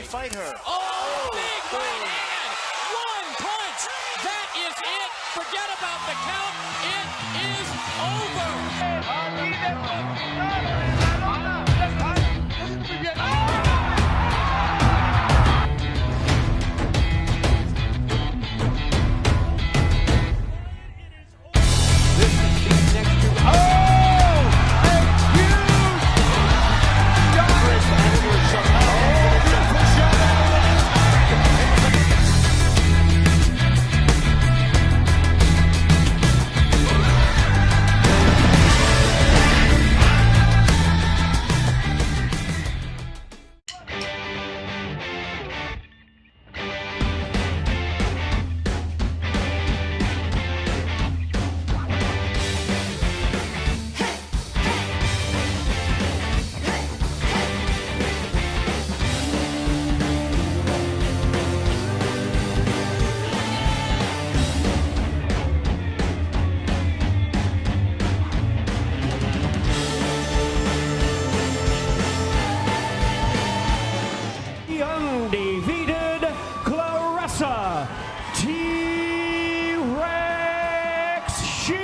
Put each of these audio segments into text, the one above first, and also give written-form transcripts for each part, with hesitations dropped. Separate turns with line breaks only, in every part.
fight her.
Oh, big right hand. One punch. That is it. Forget about the count. It is
the undefeated Claressa T-Rex Shields.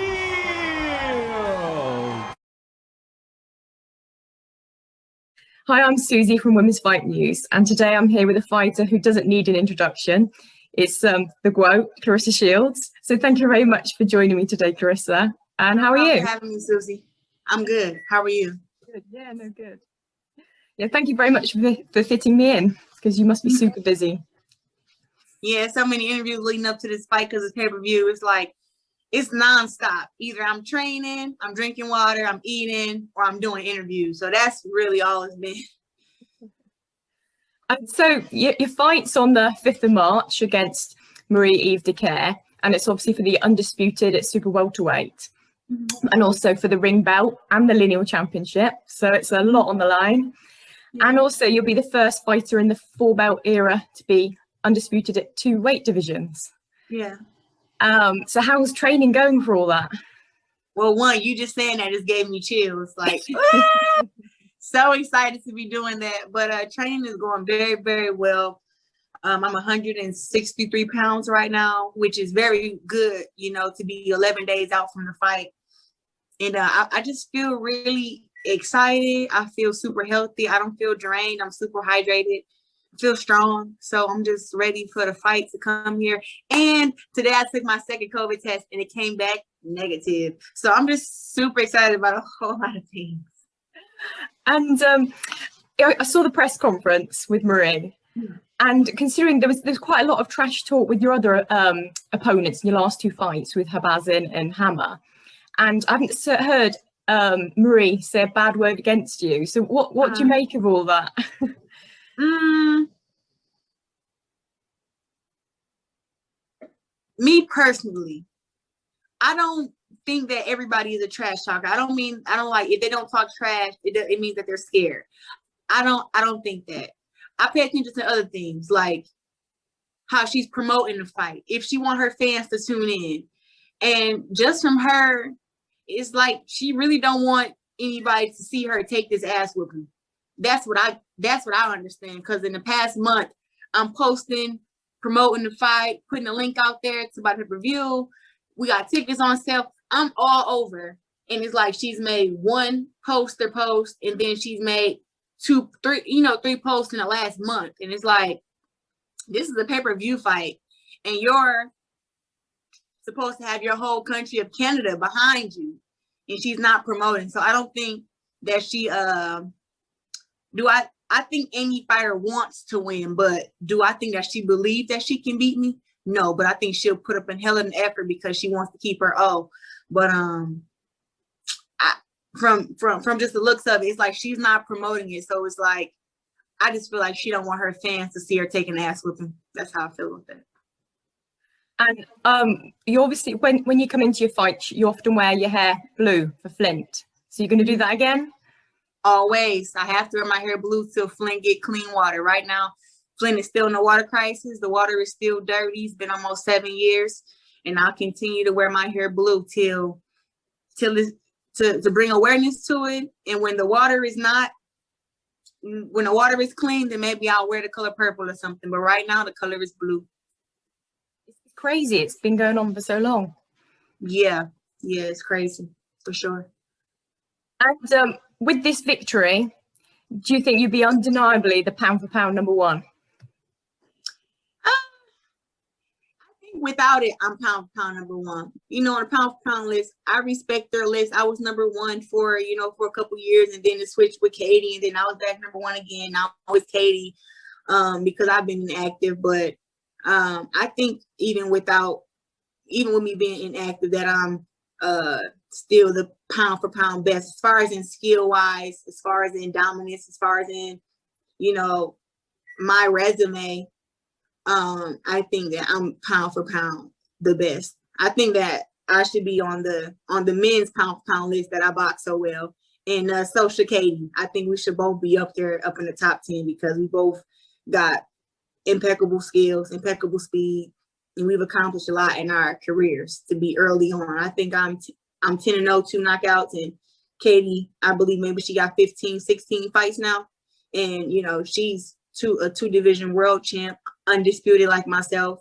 Hi, I'm Susie from Women's Fight News, and today I'm here with a fighter who doesn't need an introduction. It's the GWOAT, Claressa Shields. So thank you very much for joining me today, Claressa. And how are you?
Thanks for having me, Susie. I'm good. How are you?
Good. Yeah, no, good. Yeah, thank you very much for fitting me in, because you must be super busy.
Yeah, so many interviews leading up to this fight because it's pay-per-view. It's like, it's nonstop. Either I'm training, I'm drinking water, I'm eating, or I'm doing interviews. So that's really all it's been.
And so your fight's on the 5th of March against Marie Eve Dicaire, and it's obviously for the Undisputed at Super Welterweight, and also for the ring belt and the lineal championship. So it's a lot on the line. Yeah. And also you'll be the first fighter in the 4-belt era to be undisputed at 2 weight divisions.
Yeah.
So how's training going for all that?
Well, one, you just saying that just gave me chills. Like, so excited to be doing that. But training is going very, very well. I'm 163 pounds right now, which is very good, you know, to be 11 days out from the fight. And I just feel really excited. I feel super healthy. I don't feel drained. I'm super hydrated. I feel strong. So I'm just ready for the fight to come here. And today I took my second COVID test and it came back negative. So I'm just super excited about a whole lot of things.
And I saw the press conference with Marie. And considering there's quite a lot of trash talk with your other opponents in your last 2 fights with Habazin and Hammer, and I haven't heard Marie say a bad word against you. So what do you make of all that?
Me personally, I don't think that everybody is a trash talker. I don't like if they don't talk trash, it means that they're scared. I don't think that. I pay attention to other things, like how she's promoting the fight, if she want her fans to tune in. And just from her, it's like she really don't want anybody to see her take this ass whooping. That's what I understand. Because in the past month, I'm posting, promoting the fight, putting a link out there to buy the pay-per-view. We got tickets on sale. I'm all over. And it's like she's made 1 poster post, and then she's made 2, 3, 3 posts in the last month. And it's like, this is a pay-per-view fight, and you're supposed to have your whole country of Canada behind you, and she's not promoting. So I don't think that she I think any fighter wants to win, but do I think that she believes that she can beat me? No, but I think she'll put up a hell of an effort because she wants to keep her O. But from just the looks of it, it's like she's not promoting it. So it's like, I just feel like she don't want her fans to see her taking ass whooping. That's how I feel with it.
And you obviously, when you come into your fight, you often wear your hair blue for Flint. So you're going to do that again?
Always. I have to wear my hair blue till Flint get clean water. Right now, Flint is still in a water crisis. The water is still dirty. It's been almost 7 years. And I'll continue to wear my hair blue till to bring awareness to it. And when the water is not when the water is clean, then maybe I'll wear the color purple or something. But right now, the color is blue.
It's crazy. It's been going on for so long.
Yeah, it's crazy for sure.
And with this victory, do you think you'd be undeniably the pound for pound number one?
I think without it, I'm pound for pound number one. You know, on a pound for pound list, I respect their list. I was number one for a couple years, and then it switched with Katie, and then I was back number one again. Now with Katie, because I've been inactive. But I think even with me being inactive, that I'm still the pound for pound best as far as in skill wise, as far as in dominance, as far as in, my resume. I think that I'm pound for pound the best. I think that I should be on the men's pound for pound list that I box so well. And so should Katie. I think we should both be up there, up in the top 10, because we both got impeccable skills, impeccable speed, and we've accomplished a lot in our careers to be early on. I think I'm 10-0, 2 knockouts, and Katie, I believe maybe she got 15, 16 fights now. And, she's a 2-division world champ, undisputed like myself.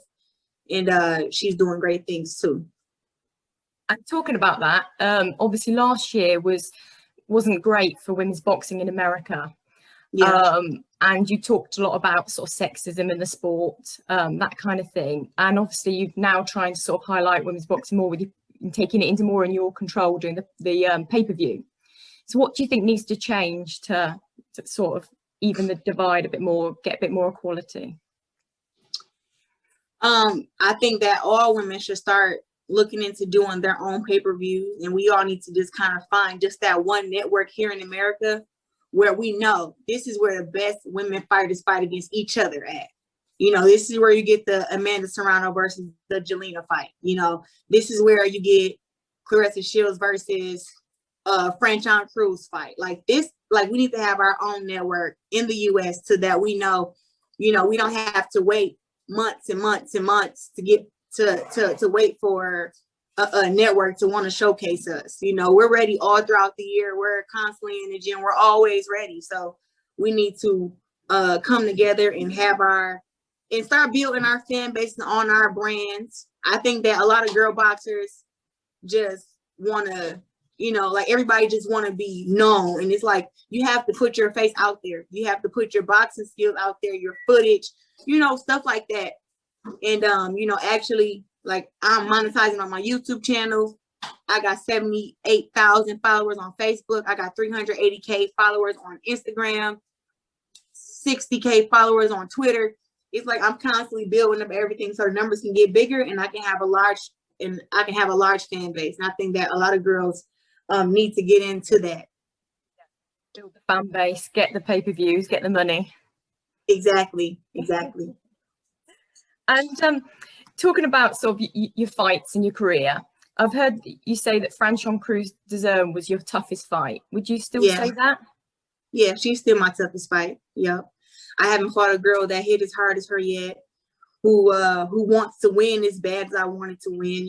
And she's doing great things too.
And talking about that, obviously last year wasn't great for women's boxing in America.
Yeah.
And you talked a lot about sort of sexism in the sport, that kind of thing. And obviously you've now trying to sort of highlight women's boxing more with you taking it into more in your control, doing the pay-per-view. So what do you think needs to change to sort of even the divide a bit more, get a bit more equality?
I think that all women should start looking into doing their own pay-per-views, and we all need to just kind of find just that one network here in America where we know this is where the best women fighters fight against each other at. This is where you get the Amanda Serrano versus the Jelena fight. This is where you get Claressa Shields versus Franchon Cruz fight. Like this, like we need to have our own network in the US so that we know, we don't have to wait months and months and months to get to wait for a network to want to showcase us. We're ready all throughout the year. We're constantly in the gym. We're always ready. So we need to come together and start building our fan base on our brands. I think that a lot of girl boxers just want to, like everybody just want to be known. And it's like, you have to put your face out there. You have to put your boxing skills out there, your footage, stuff like that. And, actually, like I'm monetizing on my YouTube channel. I got 78,000 followers on Facebook. I got 380K followers on Instagram, 60K followers on Twitter. It's like I'm constantly building up everything so the numbers can get bigger, and I can have a large fan base. And I think that a lot of girls need to get into that.
Build the fan base, get the pay-per-views, get the money.
Exactly.
And talking about sort of your fights in your career, I've heard you say that Franchon Cruz was your toughest fight. Would you still say that?
Yeah, she's still my toughest fight. Yep. I haven't fought a girl that hit as hard as her yet, who wants to win as bad as I wanted to win.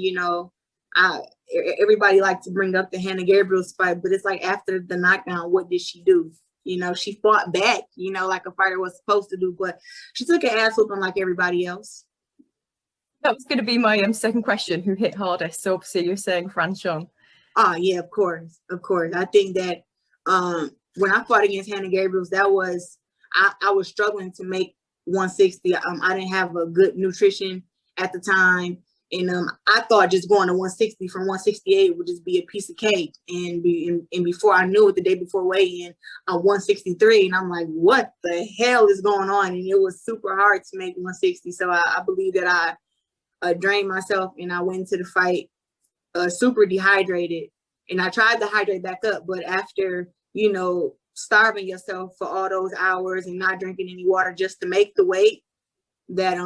Everybody likes to bring up the Hannah Gabriel's fight, but it's like after the knockdown, what did she do? She fought back, like a fighter was supposed to do, but she took an ass whooping like everybody else.
That was going to be my second question. Who hit hardest? So obviously you're saying Franchon.
Oh yeah, of course. I think that when I fought against Hannah Gabriel's, that was I was struggling to make 160. I didn't have a good nutrition at the time, and I thought just going to 160 from 168 would just be a piece of cake. And before I knew it, the day before weigh-in, I'm 163, and I'm like, what the hell is going on? And it was super hard to make 160. So I believe that I drained myself, and I went into the fight super dehydrated, and I tried to hydrate back up, but after starving yourself for all those hours and not drinking any water just to make the weight, that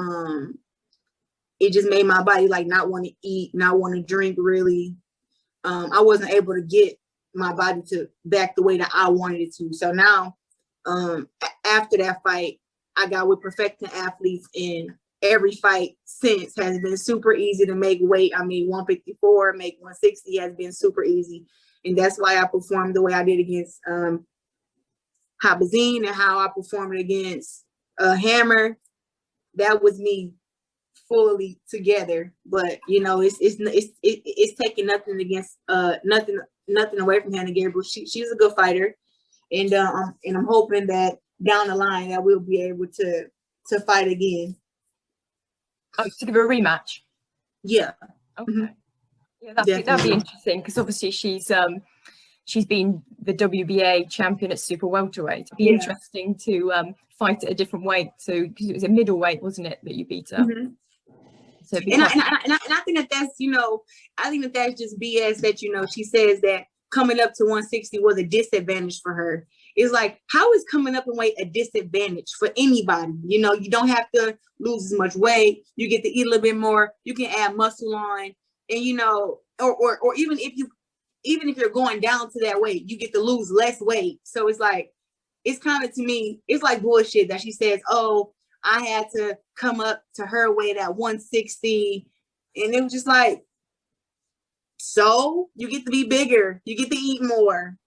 it just made my body like not want to eat, not want to drink really. I wasn't able to get my body to back the way that I wanted it to. So now after that fight, I got with Perfecting Athletes, and every fight since has been super easy to make weight. I mean, 154, make 160 has been super easy. And that's why I performed the way I did against Habazine and how I performed against Hammer. That was me fully together. But you know, it's taking nothing against nothing away from Hannah Gabriel. She's a good fighter, and I'm hoping that down the line that we'll be able to fight again.
Oh, to give her a rematch.
Yeah.
Okay.
Mm-hmm.
Yeah, that'd be interesting because obviously she's been the WBA champion at Super Welterweight. It'd be interesting to fight at a different weight. So because it was a middleweight, wasn't it, that you beat her?
Mm-hmm.
So
I think that's, you know, I think that's just BS that, you know, she says that coming up to 160 was a disadvantage for her. It's like, how is coming up in weight a disadvantage for anybody? You know, you don't have to lose as much weight. You get to eat a little bit more. You can add muscle on, and you know, or even if you're going down to that weight, you get to lose less weight. So it's like, it's kind of, to me, it's like bullshit that she says, oh, I had to come up to her weight at 160. And it was just like, so you get to be bigger. You get to eat more.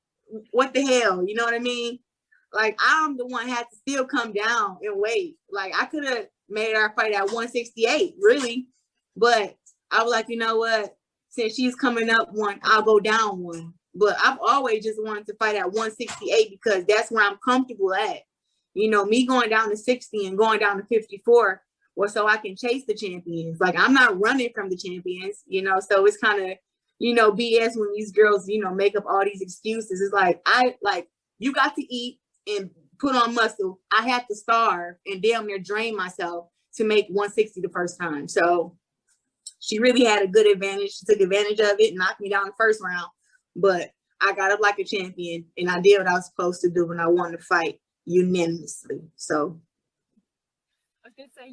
What the hell? You know what I mean? Like, I'm the one had to still come down in weight. Like, I could have made our fight at 168, really. But I was like, you know what? Since she's coming up one, I'll go down one. But I've always just wanted to fight at 168 because that's where I'm comfortable at. You know, me going down to 60 and going down to 54, or so I can chase the champions. Like, I'm not running from the champions, you know, so it's kind of, you know, BS when these girls, you know, make up all these excuses. It's like, you got to eat and put on muscle. I had to starve and damn near drain myself to make 160 the first time. So she really had a good advantage. She took advantage of it and knocked me down the first round. But I got up like a champion and I did what I was supposed to do when I won the fight unanimously. So
I was going to say,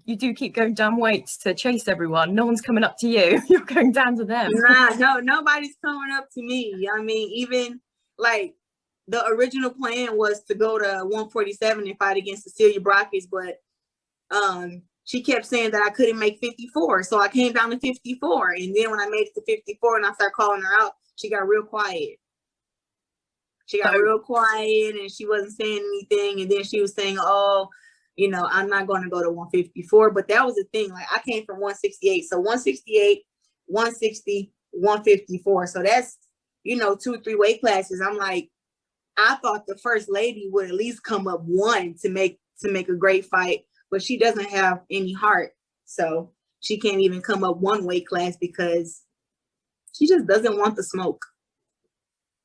you do keep going down weights to chase everyone. No one's coming up to you. You're going down to them.
No, nobody's coming up to me. I mean, even like the original plan was to go to 147 and fight against Cecilia Bráquez, but she kept saying that I couldn't make 54. So I came down to 54. And then when I made it to 54 and I started calling her out, she got real quiet. She got real quiet and she wasn't saying anything. And then she was saying, oh, you know, I'm not going to go to 154. But that was the thing. Like, I came from 168. So 168, 160, 154. So that's, you know, 2-3 weight classes. I'm like, I thought the first lady would at least come up one to make a great fight. But she doesn't have any heart. So she can't even come up one weight class because she just doesn't want the smoke.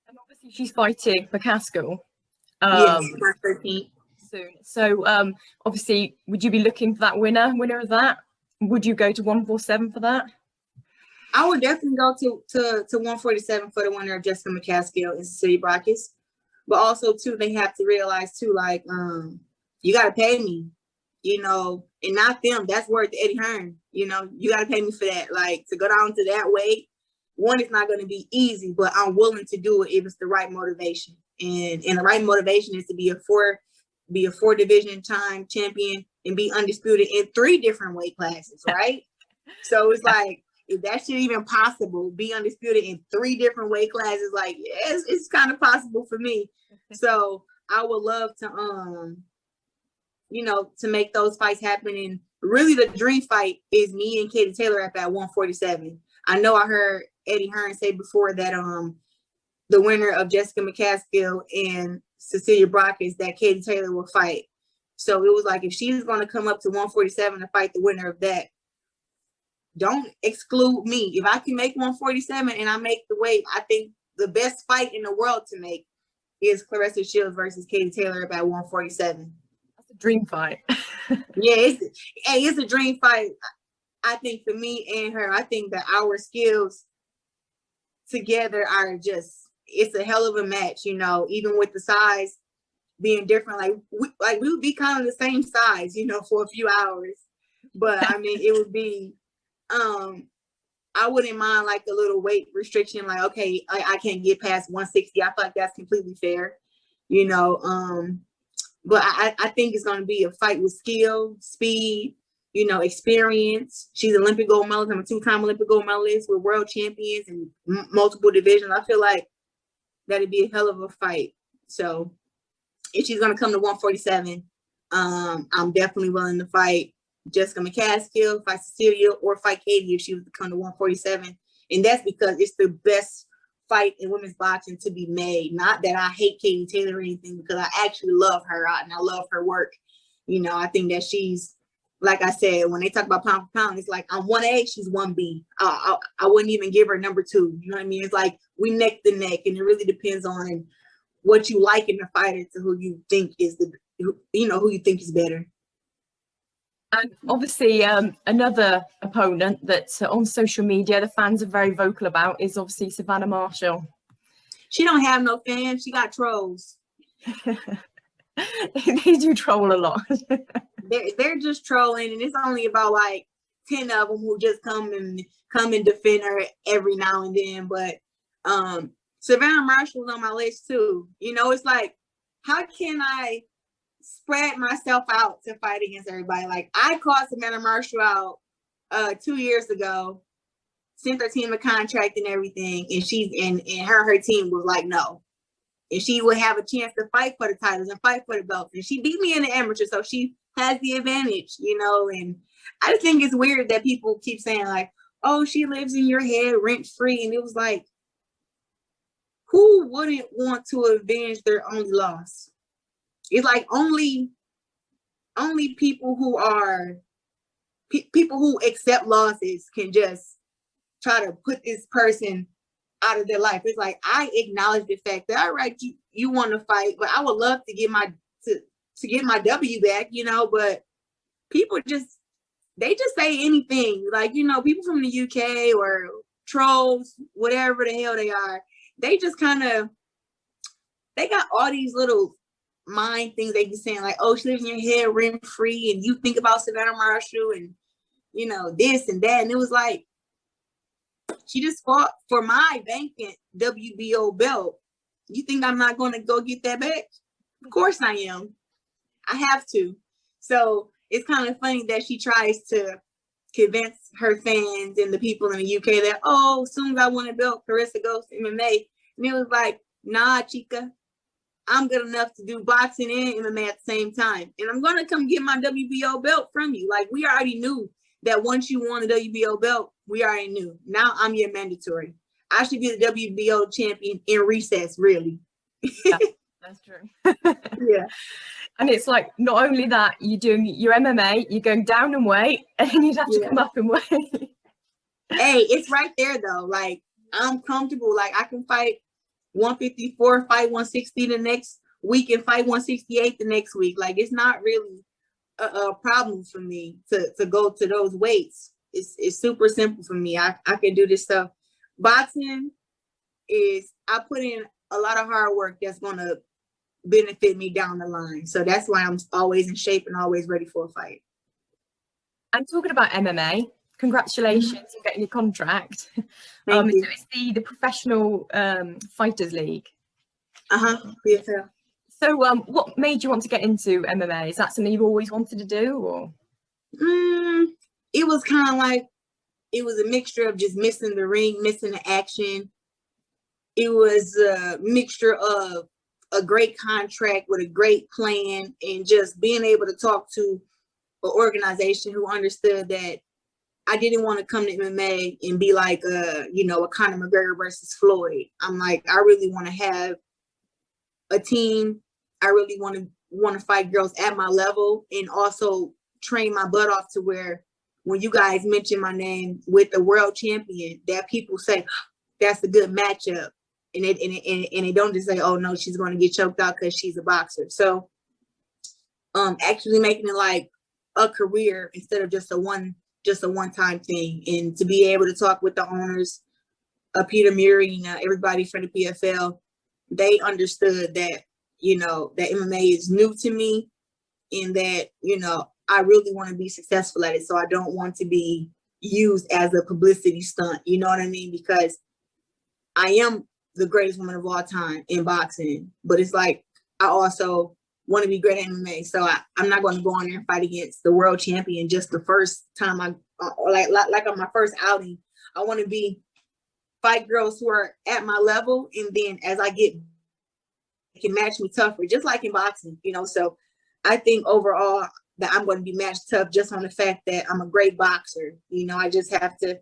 And obviously she's fighting McCaskill.
Yes, my 13th.
Soon. So obviously, would you be looking for that winner of that? Would you go to 147 for that?
I would definitely go to 147 for the winner of Jessica McCaskill and Cecilia Bráquez. But also too, they have to realize too, like, you gotta pay me, you know, and not them. That's word to Eddie Hearn. You know, you gotta pay me for that. Like, to go down to that weight, one, it's not gonna be easy, but I'm willing to do it if it's the right motivation. And the right motivation is to be a 4 division time champion and be undisputed in 3 different weight classes, right? So it's like, if that shit even possible, be undisputed in 3 different weight classes, like, yes, it's kind of possible for me. So I would love to, you know, to make those fights happen. And really the dream fight is me and Katie Taylor at that 147. I know I heard Eddie Hearn say before that the winner of Jessica McCaskill and Cecilia Bráquez, that Katie Taylor will fight. So it was like, if she's going to come up to 147 to fight the winner of that, don't exclude me. If I can make 147 and I make the weight, I think the best fight in the world to make is Claressa Shields versus Katie Taylor at 147.
That's a dream fight.
Yeah, it's a dream fight. I think for me and her, I think that our skills together are just, it's a hell of a match, you know, even with the size being different. Like we would be kind of the same size, you know, for a few hours. But I mean, it would be, I wouldn't mind like a little weight restriction, like, okay, I can't get past 160. I feel like that's completely fair, you know. But I think it's going to be a fight with skill, speed, you know, experience. She's an Olympic gold medalist. I'm a 2-time Olympic gold medalist. We're world champions in multiple divisions. I feel like that'd be a hell of a fight. So if she's gonna come to 147, I'm definitely willing to fight Jessica McCaskill, fight Cecilia, or fight Katie if she was to come to 147. And that's because it's the best fight in women's boxing to be made. Not that I hate Katie Taylor or anything, because I actually love her and I love her work. You know, I think that she's, like I said, when they talk about pound for pound, it's like I'm 1A, she's 1B. I wouldn't even give her number 2. You know what I mean? It's like we neck to neck, and it really depends on what you like in the fighter to who you think is who you think is better.
And obviously, another opponent that on social media the fans are very vocal about is obviously Savannah Marshall.
She don't have no fans. She got trolls.
They do troll a lot.
They're just trolling, and it's only about like 10 of them who just come and defend her every now and then. But Savannah Marshall's on my list too. You know, it's like, how can I spread myself out to fight against everybody? Like, I called Savannah Marshall out 2 years ago, sent her team a contract and everything, and her team was like, no. And she would have a chance to fight for the titles and fight for the belts. And she beat me in the amateur, so she has the advantage, you know. And I just think it's weird that people keep saying like, oh, she lives in your head rent free. And it was like, who wouldn't want to avenge their only loss? It's like only people who are people who accept losses can just try to put this person out of their life. It's like, I acknowledge the fact that, all right, you want to fight, but I would love to get my W back, you know. But people they just say anything. Like, you know, people from the UK or trolls, whatever the hell they are, they just they got all these little mind things they be saying, like, oh, she lives in your head rent free, and you think about Savannah Marshall and, you know, this and that. And it was like, she just fought for my vacant WBO belt. You think I'm not going to go get that back? Of course I am. I have to. So it's kind of funny that she tries to convince her fans and the people in the UK that, oh, as soon as I win a belt, Claressa goes to MMA. And it was like, nah, chica, I'm good enough to do boxing and MMA at the same time. And I'm going to come get my WBO belt from you. Like, we already knew that once you won the WBO belt, we already knew. Now I'm your mandatory. I should be the WBO champion in recess, really.
Yeah, that's true.
Yeah.
And it's like, not only that, you're doing your MMA, you're going down in weight, and then you'd have to come up in weight.
Hey, it's right there, though. Like, I'm comfortable. Like, I can fight 154, fight 160 the next week, and fight 168 the next week. Like, it's not really a problem for me to go to those weights. It's super simple for me. I can do this stuff. Boxing is, I put in a lot of hard work that's going to benefit me down the line. So that's why I'm always in shape and always ready for a fight.
I'm talking about MMA. Congratulations on getting your contract.
Thank you.
So it's the Professional Fighters League.
PFL.
So what made you want to get into MMA? Is that something you've always wanted to do, or?
It was kind of like, it was a mixture of just missing the ring, missing the action. It was a mixture of a great contract with a great plan, and just being able to talk to an organization who understood that I didn't want to come to MMA and be like, a Conor McGregor versus Floyd. I'm like, I really want to have a team. I really want to fight girls at my level, and also train my butt off to where when you guys mention my name with the world champion, that people say that's a good matchup, and they don't just say, oh no, she's going to get choked out because she's a boxer. So actually making it like a career instead of just a one-time thing, and to be able to talk with the owners, Peter Murray, everybody from the PFL, they understood that, that MMA is new to me, and that, I really want to be successful at it. So I don't want to be used as a publicity stunt. You know what I mean? Because I am the greatest woman of all time in boxing, but it's like, I also want to be great at MMA. So I'm not going to go on there and fight against the world champion just the first time like on my first outing. I want to fight girls who are at my level. And then as I get can match me tougher, just like in boxing, you know. So I think overall that I'm going to be matched tough just on the fact that I'm a great boxer. You know, I just have to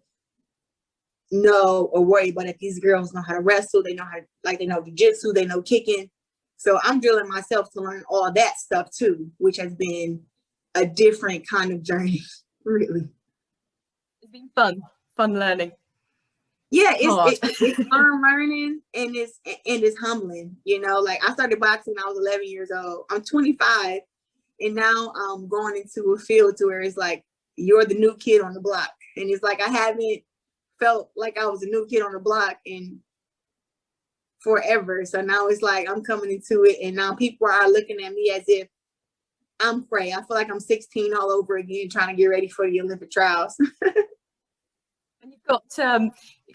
know or worry about if these girls know how to wrestle, they know how to, like, they know jiu-jitsu, they know kicking. So I'm drilling myself to learn all that stuff too, which has been a different kind of journey, really.
It's been fun learning.
Yeah, it's fun learning, and it's humbling. You know, like I started boxing when I was 11 years old. I'm 25, and now I'm going into a field to where it's like you're the new kid on the block, and it's like I haven't felt like I was a new kid on the block in forever. So now it's like I'm coming into it, and now people are looking at me as if I'm Frey. I feel like I'm 16 all over again, trying to get ready for the Olympic trials.
And you've got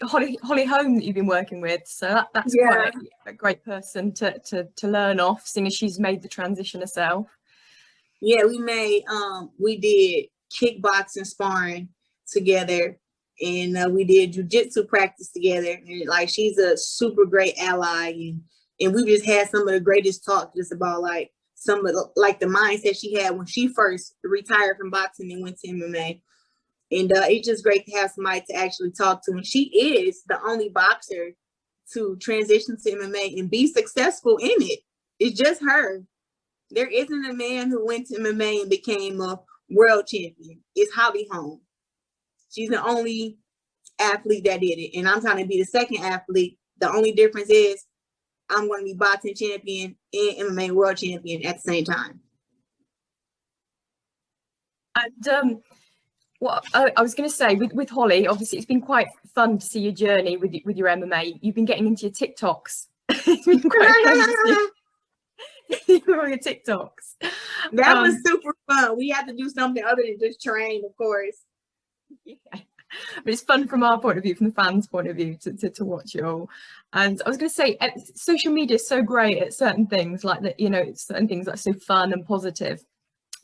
Holly Holm that you've been working with, so that's quite a great person to learn off, seeing as she's made the transition herself.
Yeah, we did kickboxing sparring together, and we did jiu-jitsu practice together. And like, she's a super great ally, and we just had some of the greatest talk just about like some of the mindset she had when she first retired from boxing and went to MMA. And it's just great to have somebody to actually talk to. And she is the only boxer to transition to MMA and be successful in it. It's just her. There isn't a man who went to MMA and became a world champion. It's Holly Holm. She's the only athlete that did it. And I'm trying to be the second athlete. The only difference is I'm going to be boxing champion and MMA world champion at the same time.
And well, I was going to say with Holly, obviously it's been quite fun to see your journey with your MMA. You've been getting into your TikToks. It's been quite fun to see you on your TikToks.
That was super fun. We had to do something other than just train, of course.
Yeah. But it's fun from our point of view, from the fans' point of view, to watch it all. And I was going to say, social media is so great at certain things, like that, you know, certain things that are so fun and positive.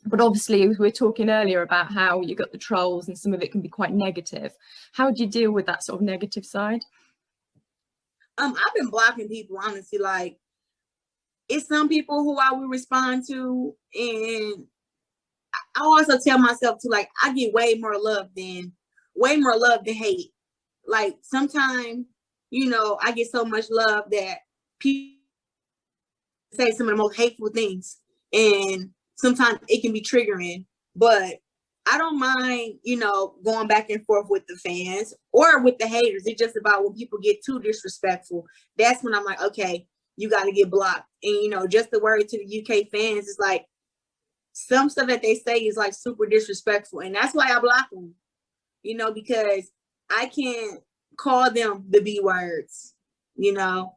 But obviously, we were talking earlier about how you got the trolls and some of it can be quite negative. How do you deal with that sort of negative side?
I've been blocking people, honestly. Like, it's some people who I will respond to, and I also tell myself to, like, I get way more love than hate. Like, sometimes, you know, I get so much love that people say some of the most hateful things, and sometimes it can be triggering, but I don't mind, you know, going back and forth with the fans or with the haters. It's just about when people get too disrespectful. That's when I'm like, okay, you got to get blocked. And, you know, just the word to the UK fans is like, some stuff that they say is like super disrespectful. And that's why I block them, you know, because I can't call them the B words, you know.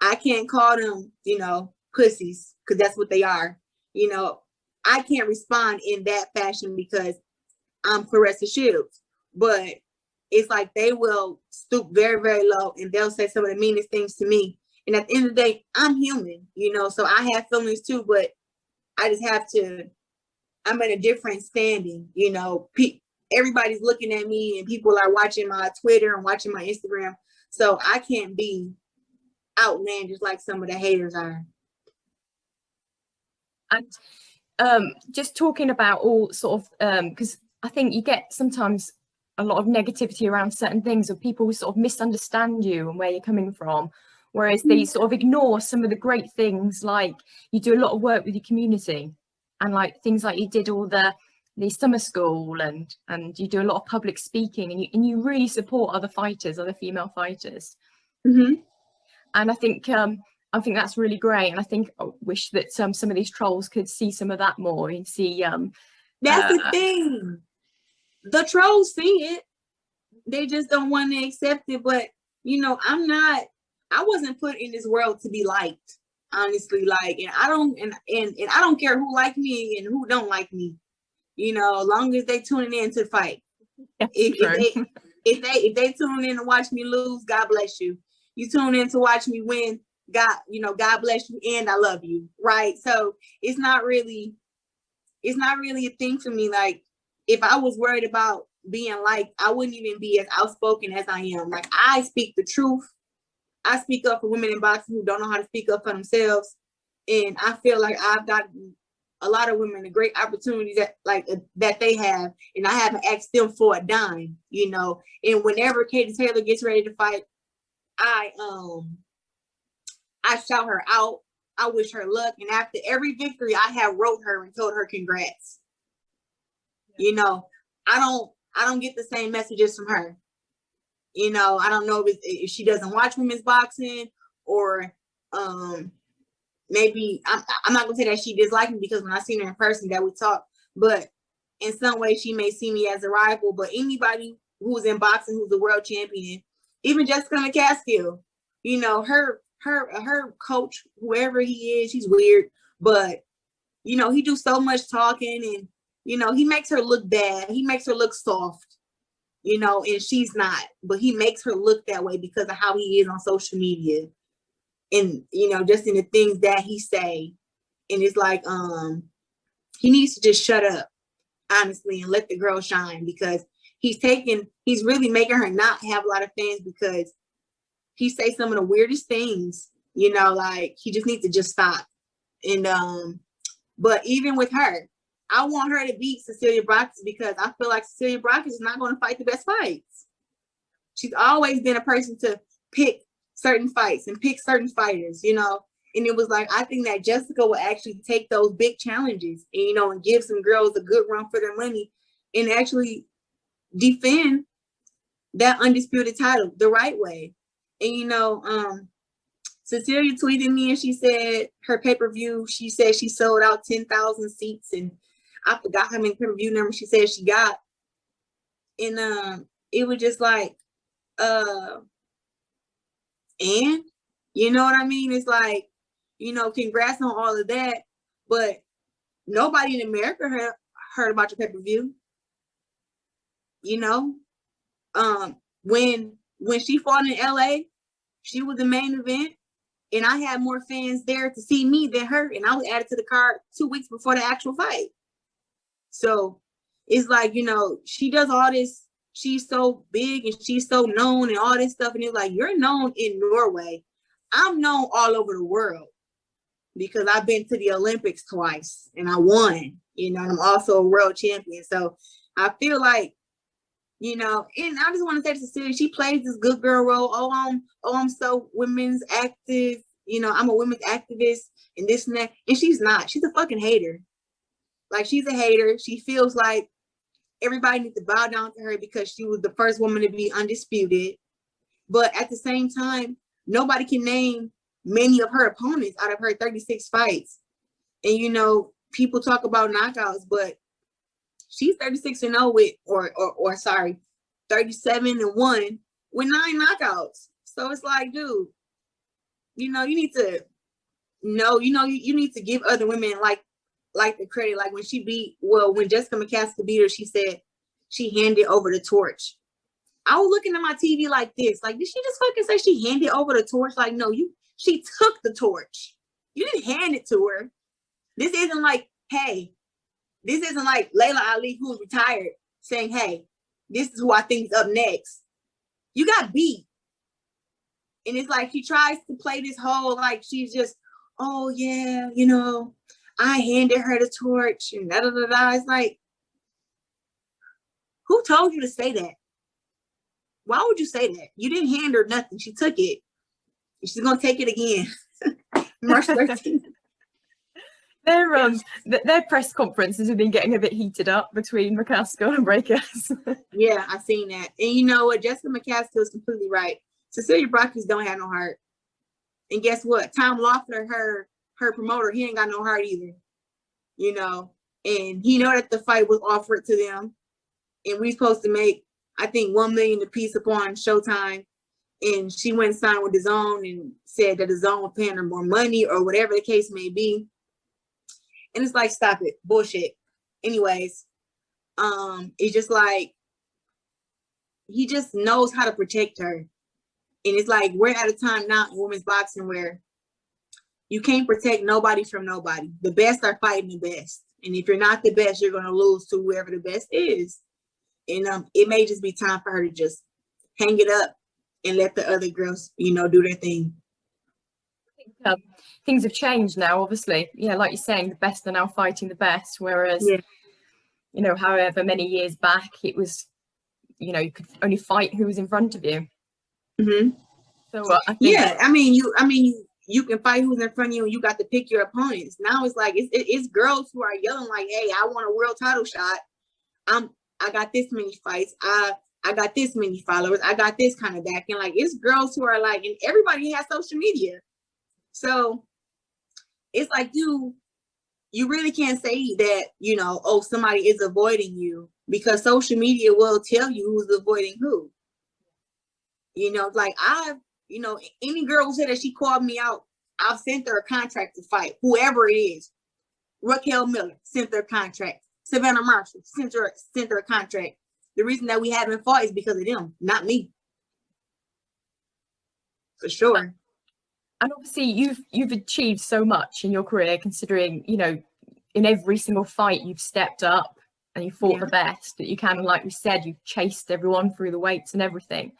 I can't call them, you know, pussies, because that's what they are, you know. I can't respond in that fashion because I'm Claressa Shields, but it's like they will stoop very, very low and they'll say some of the meanest things to me. And at the end of the day, I'm human, you know, so I have feelings too, but I just have to, I'm at a different standing, you know. Everybody's looking at me and people are watching my Twitter and watching my Instagram. So I can't be outlandish like some of the haters are.
And just talking about all sort of, because I think you get sometimes a lot of negativity around certain things, or people sort of misunderstand you and where you're coming from, whereas they sort of ignore some of the great things, like you do a lot of work with your community, and like things like you did all the summer school, and you do a lot of public speaking, and you really support other fighters, other female fighters.
Mm-hmm.
And I think that's really great, and I wish that some of these trolls could see some of that more and see.
That's the thing. The trolls see it, they just don't want to accept it. But you know, I wasn't put in this world to be liked, honestly. Like, and I don't care who like me and who don't like me. You know, as long as they tuning in to fight. If they tune in to watch me lose, God bless you. You tune in to watch me win, God, you know, God bless you, and I love you, right? So it's not really a thing for me. Like, if I was worried about being liked, I wouldn't even be as outspoken as I am. Like, I speak the truth. I speak up for women in boxing who don't know how to speak up for themselves. And I feel like I've gotten a lot of women a great opportunity that they have, and I haven't asked them for a dime, you know. And whenever Katie Taylor gets ready to fight, I shout her out. I wish her luck. And after every victory, I have wrote her and told her congrats. You know, I don't get the same messages from her. You know, I don't know if she doesn't watch women's boxing, or maybe I'm not gonna say that she disliked me, because when I seen her in person that we talked, but in some way she may see me as a rival. But anybody who's in boxing, who's a world champion, even Jessica McCaskill, you know, her coach, whoever he is, he's weird, but you know, he do so much talking, and you know, he makes her look bad. He makes her look soft, you know, and she's not, but he makes her look that way because of how he is on social media. And, you know, just in the things that he say. And it's like, he needs to just shut up, honestly, and let the girl shine, because he's really making her not have a lot of fans, because he say some of the weirdest things, you know, like he just needs to just stop. And, but even with her, I want her to beat Cecilia Braxis, because I feel like Cecilia Braxis is not going to fight the best fights. She's always been a person to pick certain fights and pick certain fighters, you know. And it was like, I think that Jessica will actually take those big challenges and, you know, and give some girls a good run for their money and actually defend that undisputed title the right way. And, you know, Cecilia tweeted me and she said her pay-per-view, she said she sold out 10,000 seats, and I forgot how many pay-per-view numbers she said she got. And it was just like, and you know what I mean? It's like, you know, congrats on all of that, but nobody in America heard about your pay-per-view. You know, when she fought in LA, she was the main event, and I had more fans there to see me than her, and I was added to the card 2 weeks before the actual fight. So it's like, you know, she does all this. She's so big and she's so known and all this stuff. And it's like, you're known in Norway. I'm known all over the world because I've been to the Olympics twice and I won, you know, and I'm also a world champion. So I feel like, you know, and I just want to say to Cecilia, she plays this good girl role. Oh, I'm so women's active. You know, I'm a women's activist and this and that. And she's not. She's a fucking hater. Like, she's a hater. She feels like everybody needs to bow down to her because she was the first woman to be undisputed. But at the same time, nobody can name many of her opponents out of her 36 fights. And, you know, people talk about knockouts, but she's 36-0 with, or sorry, 37-1 with 9 knockouts. So it's like, dude, you know, you need to know, you know, you need to give other women like the credit. Like when Jessica McCaskill beat her, she said she handed over the torch. I was looking at my TV like this, like, did she just fucking say she handed over the torch? Like, no, she took the torch. You didn't hand it to her. This isn't like, hey, this isn't like Layla Ali, who's retired, saying, hey, this is who I think is up next. You got beat. And it's like she tries to play this whole, like, she's just, oh yeah, you know, I handed her the torch and da da da da. It's like, who told you to say that? Why would you say that? You didn't hand her nothing. She took it. She's gonna take it again. March 13th.
Their press conferences have been getting a bit heated up between McCaskill and Breakers.
Yeah, I seen that. And you know what? Jessica McCaskill is completely right. Cecilia Braxis don't have no heart. And guess what? Tom Loeffler, her promoter, he ain't got no heart either. You know, and he know that the fight was offered to them, and we supposed to make, I think, $1 million a piece upon Showtime. And she went and signed with DAZN and said that DAZN was paying her more money or whatever the case may be. And it's like, stop it, bullshit. Anyways, it's just like, he just knows how to protect her. And it's like, we're at a time now in women's boxing where you can't protect nobody from nobody. The best are fighting the best. And if you're not the best, you're going to lose to whoever the best is. And it may just be time for her to just hang it up and let the other girls, you know, do their thing.
Things have changed now, obviously. Yeah, like you're saying, the best are now fighting the best, whereas, you know, however many years back, it was, you know, you could only fight who was in front of you.
Mm-hmm.
So I think,
you can fight who's in front of you, and you got to pick your opponents. Now it's like it's girls who are yelling like, "Hey, I want a world title shot. I got this many fights. I got this many followers. I got this kind of back." And like, it's girls who are like, and everybody has social media, so it's like you really can't say that, you know, oh, somebody is avoiding you, because social media will tell you who's avoiding who. You know, like you know, any girl who said that she called me out, I've sent her a contract to fight, whoever it is. Raquel Miller sent her a contract. Savannah Marshall sent her a contract. The reason that we haven't fought is because of them, not me. For sure.
And obviously you've achieved so much in your career, considering, you know, in every single fight you've stepped up and you fought the best that you can. And like we said, you've chased everyone through the weights and everything.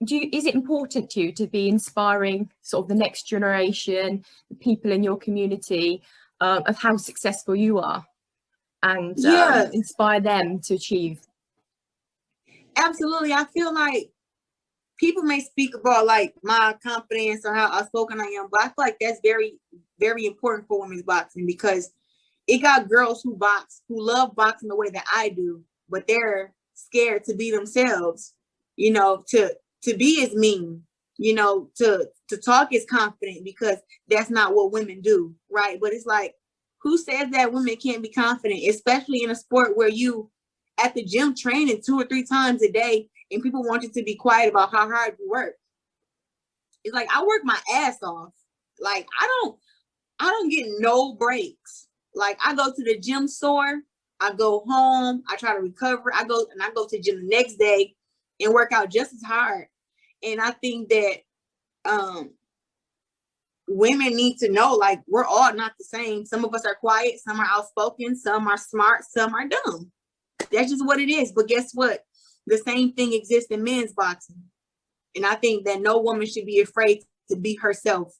Is it important to you to be inspiring sort of the next generation, the people in your community, of how successful you are, and inspire them to achieve?
Absolutely. I feel like people may speak about like my confidence or how outspoken I am, but I feel like that's very, very important for women's boxing, because it got girls who box, who love boxing the way that I do, but they're scared to be themselves, you know, to be as mean, you know, to talk as confident, because that's not what women do, right? But it's like, who says that women can't be confident, especially in a sport where you at the gym training 2 or 3 times a day, and people want you to be quiet about how hard you work? It's like, I work my ass off. Like, I don't get no breaks. Like, I go to the gym sore, I go home, I try to recover, I go to the gym the next day and work out just as hard. And I think that women need to know, like, we're all not the same. Some of us are quiet, some are outspoken, some are smart, some are dumb. That's just what it is. But guess what? The same thing exists in men's boxing. And I think that no woman should be afraid to be herself,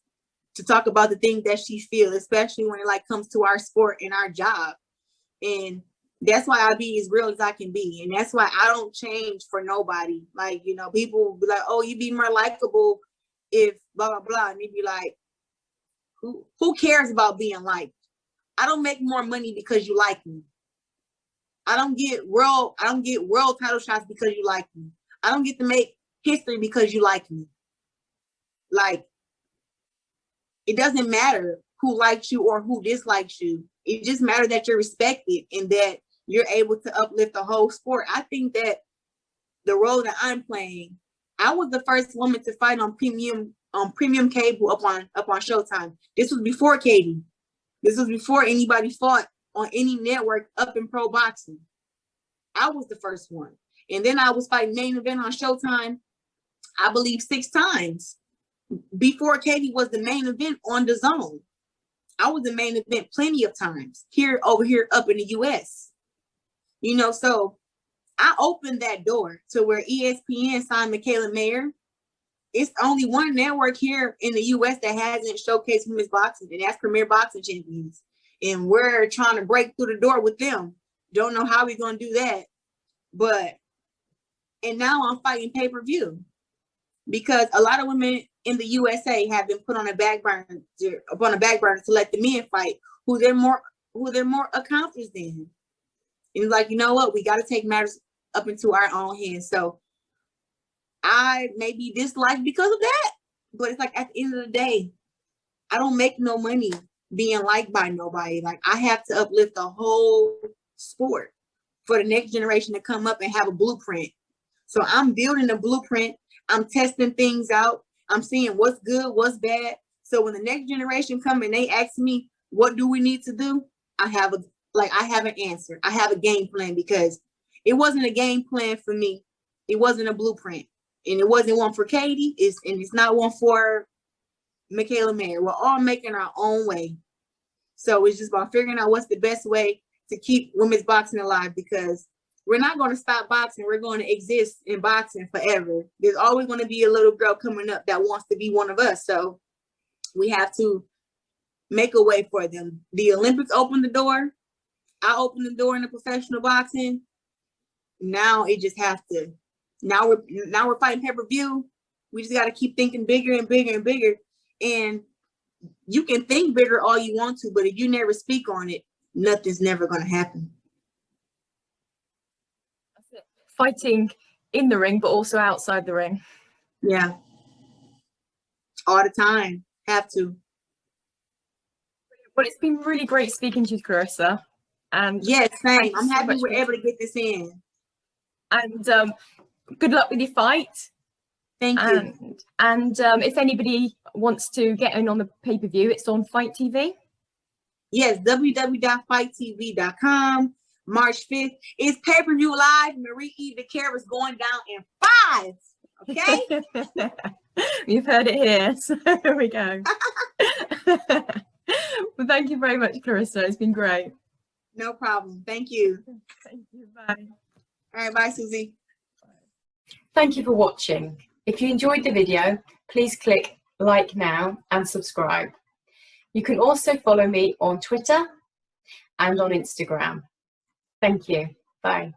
to talk about the things that she feels, especially when it like comes to our sport and our job. And that's why I be as real as I can be. And that's why I don't change for nobody. Like, you know, people will be like, oh, you be more likable if blah, blah, blah. And they be like, who cares about being liked? I don't make more money because you like me. I don't get world title shots because you like me. I don't get to make history because you like me. Like, it doesn't matter who likes you or who dislikes you. It just matters that you're respected and that you're able to uplift the whole sport. I think that the role that I'm playing, I was the first woman to fight on premium cable up on Showtime. This was before Katie. This was before anybody fought on any network up in pro boxing. I was the first one. And then I was fighting main event on Showtime, I believe 6 times. Before Katie was the main event on the Zone. I was the main event plenty of times over here up in the US. You know, so I opened that door to where ESPN signed Michaela Mayer. It's only one network here in the US that hasn't showcased women's boxing, and that's Premier Boxing Champions. And we're trying to break through the door with them. Don't know how we're going to do that. And now I'm fighting pay-per-view, because a lot of women in the USA have been put on a back burner to let the men fight, who they're more accomplished than. And like, you know what? We got to take matters up into our own hands. So I may be disliked because of that, but it's like, at the end of the day, I don't make no money being liked by nobody. Like, I have to uplift the whole sport for the next generation to come up and have a blueprint. So I'm building a blueprint. I'm testing things out. I'm seeing what's good, what's bad. So when the next generation come and they ask me, what do we need to do? I have an answer. I have a game plan, because it wasn't a game plan for me. It wasn't a blueprint. And it wasn't one for Katie. It's not one for Michaela Mayer. We're all making our own way. So it's just about figuring out what's the best way to keep women's boxing alive, because we're not going to stop boxing. We're going to exist in boxing forever. There's always going to be a little girl coming up that wants to be one of us. So We have to make a way for them. The Olympics opened the door. I opened the door in the professional boxing. Now it just has to. Now we're fighting pay-per-view. We just got to keep thinking bigger and bigger and bigger. And you can think bigger all you want to, but if you never speak on it, nothing's never going to happen.
That's it. Fighting in the ring, but also outside the ring.
Yeah. All the time. Have to.
Well, it's been really great speaking to you, Claressa. And
yes, same. I'm
so
happy
much
we're
for-
able to get this in.
And good luck with your fight.
Thank you.
And if anybody wants to get in on the pay-per-view, it's on Fight TV.
Yes, www.fighttv.com. March 5th is pay-per-view live. Marie Eve Dicaire is going down in 5. Okay?
You've heard it here. So here we go. Well, thank you very much, Claressa. It's been great.
No problem. Thank you.
Thank you. Bye.
All right, bye, Susie.
Thank you for watching. If you enjoyed the video, please click like now and subscribe. You can also follow me on Twitter and on Instagram. Thank you. Bye.